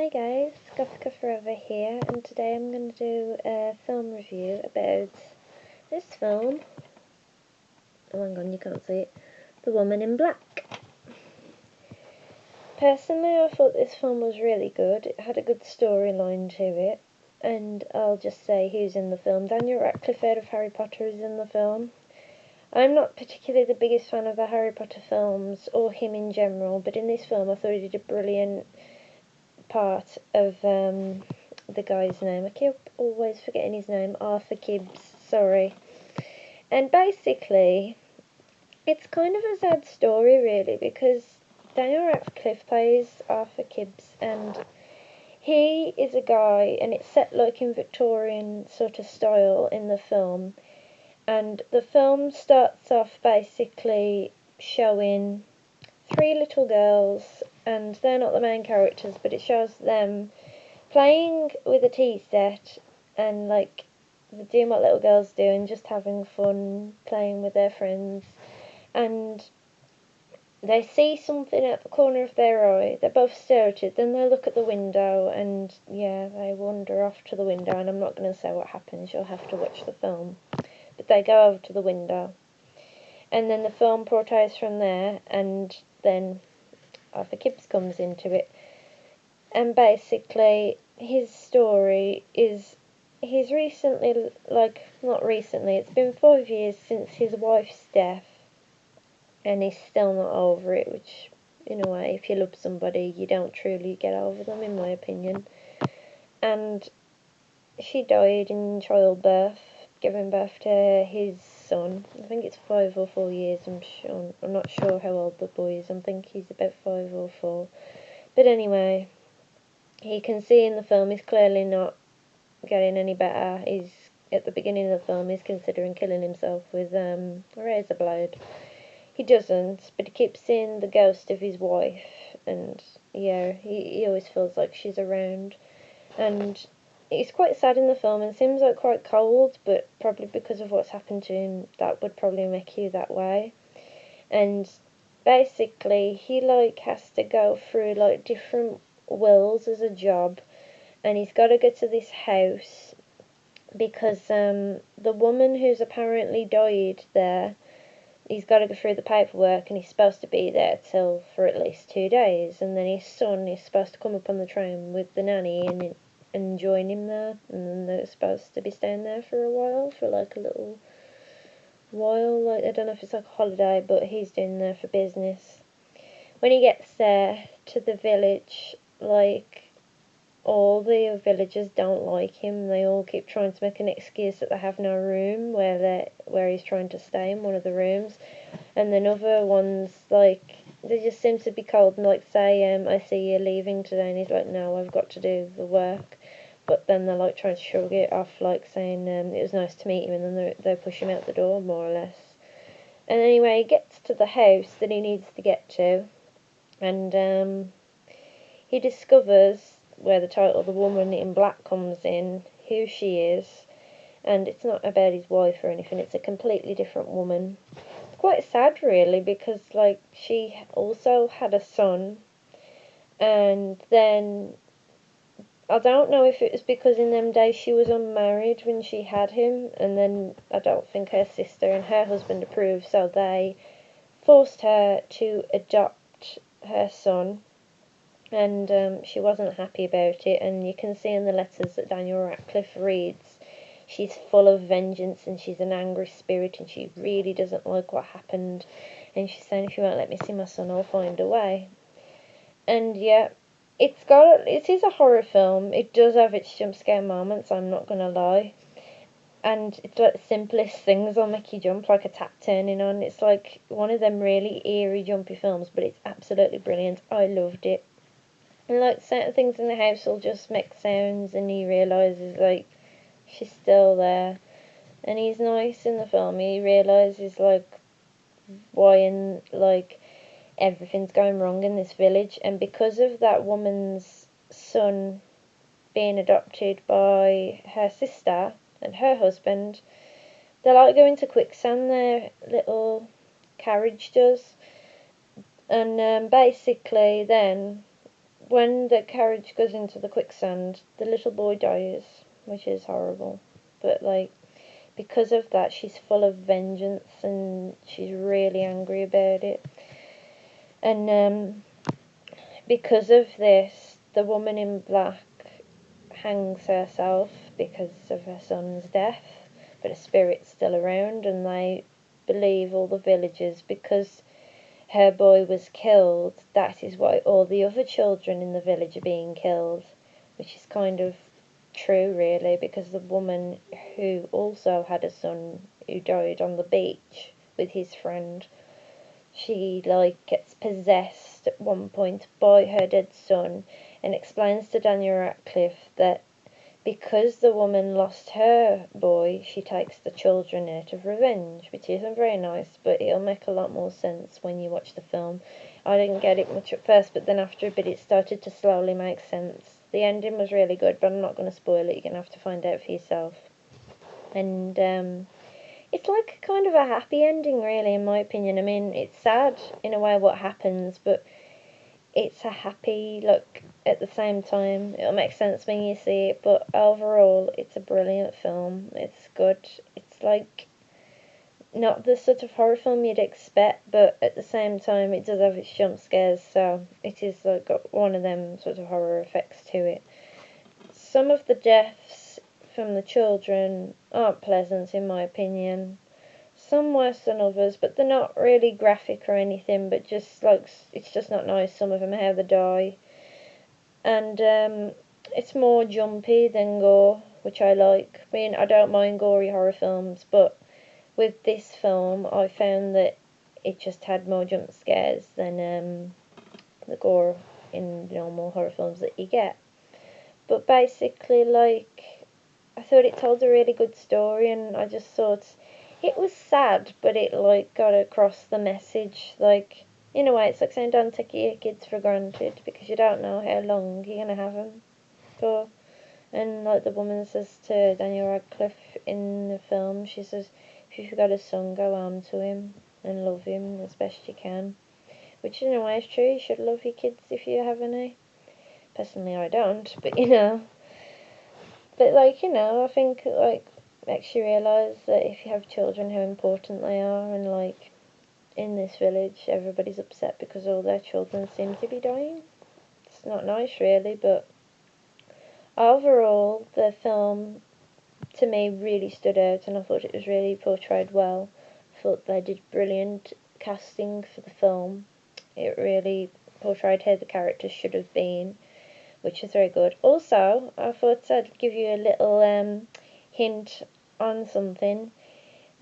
Hi guys, Gothica Forever here, and today I'm going to do a film review about this film. Oh, hang on, you can't see it. The Woman in Black. Personally, I thought this film was really good. It had a good storyline to it, and I'll just say who's in the film. Daniel Radcliffe out of Harry Potter is in the film. I'm not particularly the biggest fan of the Harry Potter films, or him in general, but in this film I thought he did a brilliant part of the guy's name. I keep always forgetting his name. Arthur Gibbs, sorry. And basically, it's kind of a sad story, really, because Daniel Radcliffe plays Arthur Gibbs, and he is a guy, and it's set like in Victorian sort of style in the film. And the film starts off basically showing three little girls, and they're not the main characters, but it shows them playing with a tea set and like doing what little girls do and just having fun playing with their friends. And they see something at the corner of their eye, they both stare at it, then they look at the window, and yeah, they wander off to the window, and I'm not going to say what happens, you'll have to watch the film. But they go over to the window, and then the film portrays from there, and then Arthur Gibbs comes into it. And basically, his story is he's recently, not recently, it's been 5 years since his wife's death, and he's still not over it, which, in a way, if you love somebody, you don't truly get over them, in my opinion. And she died in childbirth, giving birth to his son. I think it's 5 or 4 years, I'm not sure how old the boy is, I think he's about 5 or 4. But anyway, you can see in the film he's clearly not getting any better. He's, at the beginning of the film, he's considering killing himself with a razor blade. He doesn't, but he keeps seeing the ghost of his wife, and yeah, he always feels like she's around. And he's quite sad in the film and seems like quite cold, but probably because of what's happened to him, that would probably make you that way. And basically, he has to go through different wills as a job, and he's got to go to this house because the woman who's apparently died there, he's got to go through the paperwork, and he's supposed to be there for at least 2 days, and then his son is supposed to come up on the train with the nanny and join him there, and then they're supposed to be staying there for a while, for a little while, I don't know if it's a holiday, but he's doing there for business. When he gets there to the village, all the villagers don't like him. They all keep trying to make an excuse that they have no room where he's trying to stay in one of the rooms, and then other ones they just seem to be cold and say, I see you're leaving today, and he's like, no, I've got to do the work. But then they're trying to shrug it off, saying it was nice to meet you, and then they push him out the door, more or less. And anyway, he gets to the house that he needs to get to, and he discovers where the title The Woman in Black comes in, who she is, and it's not about his wife or anything, it's a completely different woman. It's quite sad, really, because she also had a son, and then I don't know if it was because in them days she was unmarried when she had him, and then I don't think her sister and her husband approved, so they forced her to adopt her son, and she wasn't happy about it, and you can see in the letters that Daniel Radcliffe reads, she's full of vengeance, and she's an angry spirit, and she really doesn't like what happened, and she's saying, if you won't let me see my son, I'll find a way. And yeah, it is a horror film. It does have its jump scare moments, I'm not gonna lie. And it's the simplest things will make you jump, like a tap turning on. It's one of them really eerie, jumpy films, but it's absolutely brilliant. I loved it. And certain things in the house will just make sounds, and he realises she's still there. And he's nice in the film. He realises why everything's going wrong in this village, and because of that woman's son being adopted by her sister and her husband, they go into quicksand, their little carriage does. And basically then when the carriage goes into the quicksand, the little boy dies, which is horrible. But, like, because of that, she's full of vengeance and she's really angry about it. And because of this, the woman in black hangs herself because of her son's death, but her spirit's still around, and they believe, all the villagers, because her boy was killed, that is why all the other children in the village are being killed, which is kind of true, really, because the woman who also had a son who died on the beach with his friend, she, like, gets possessed at one point by her dead son, and explains to Daniel Radcliffe that because the woman lost her boy, she takes the children out of revenge, which isn't very nice, but it'll make a lot more sense when you watch the film. I didn't get it much at first, but then after a bit it started to slowly make sense. The ending was really good, but I'm not going to spoil it, you're going to have to find out for yourself. And it's like kind of a happy ending, really, in my opinion. I mean, it's sad in a way what happens, but it's a happy look at the same time. It'll make sense when you see it, but overall, it's a brilliant film. It's good. It's like not the sort of horror film you'd expect, but at the same time, it does have its jump scares, so it is like got one of them sort of horror effects to it. Some of the deaths from the children aren't pleasant, in my opinion. Some worse than others, but they're not really graphic or anything, but just like, it's just not nice, some of them, how they die. And it's more jumpy than gore, which I like. I mean, I don't mind gory horror films, but with this film, I found that it just had more jump scares than the gore in normal horror films that you get. But basically, like, I thought it told a really good story, and I just thought it was sad, but it, like, got across the message. Like, in a way, it's like saying don't take your kids for granted, because you don't know how long you're going to have them for. And, like, the woman says to Daniel Radcliffe in the film, she says, if you've got a son, go home to him and love him as best you can. Which, in a way, is true. You should love your kids if you have any. Personally, I don't, but, you know. But, like, you know, I think, like, makes you realise that if you have children, how important they are. And, like, in this village, everybody's upset because all their children seem to be dying. It's not nice, really, but overall, the film, to me, really stood out, and I thought it was really portrayed well. I thought they did brilliant casting for the film. It really portrayed how the characters should have been, which is very good. Also, I thought I'd give you a little hint on something.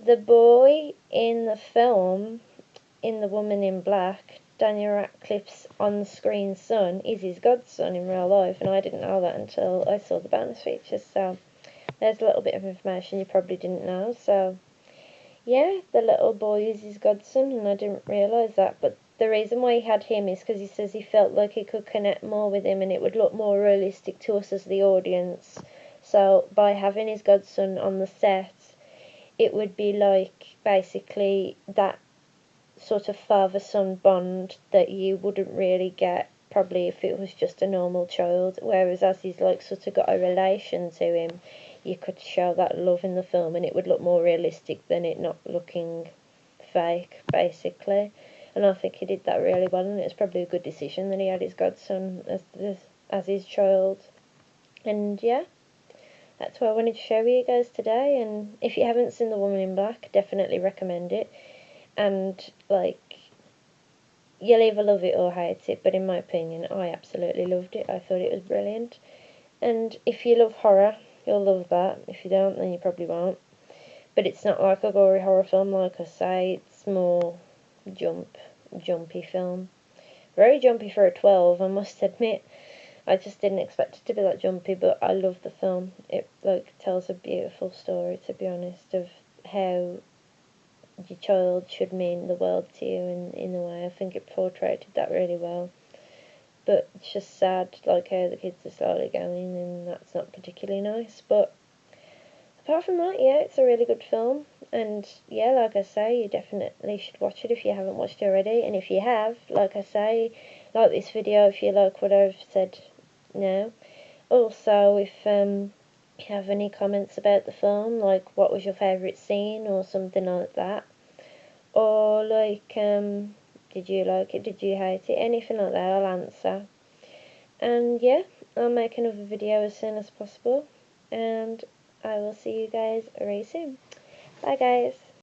The boy in the film, in The Woman in Black, Daniel Radcliffe's on-screen son, is his godson in real life, and I didn't know that until I saw the bonus features, so there's a little bit of information you probably didn't know. So yeah, the little boy is his godson, and I didn't realise that, but the reason why he had him is because he says he felt like he could connect more with him and it would look more realistic to us as the audience. So by having his godson on the set, it would be like basically that sort of father-son bond that you wouldn't really get probably if it was just a normal child, whereas as he's like sort of got a relation to him, you could show that love in the film and it would look more realistic than it not looking fake, basically. And I think he did that really well, and it was probably a good decision that he had his godson as his child. And yeah, that's what I wanted to share with you guys today. And if you haven't seen The Woman in Black, definitely recommend it. And, like, you'll either love it or hate it, but in my opinion, I absolutely loved it. I thought it was brilliant. And if you love horror, you'll love that. If you don't, then you probably won't. But it's not like a gory horror film, like I say. It's more jumpy film. Very jumpy for a 12, I must admit. I just didn't expect it to be that jumpy, but I love the film. It, like, tells a beautiful story, to be honest, of how your child should mean the world to you in a way. I think it portrayed that really well. But it's just sad, like, how the kids are slowly going, and that's not particularly nice. But apart from that, yeah, it's a really good film. And yeah, like I say, you definitely should watch it if you haven't watched it already. And if you have, like I say, like this video if you like what I've said now. Also, if you have any comments about the film, like what was your favourite scene or something like that, or like did you like it, did you hate it, anything like that, I'll answer. And yeah, I'll make another video as soon as possible, and I will see you guys very soon. Bye guys.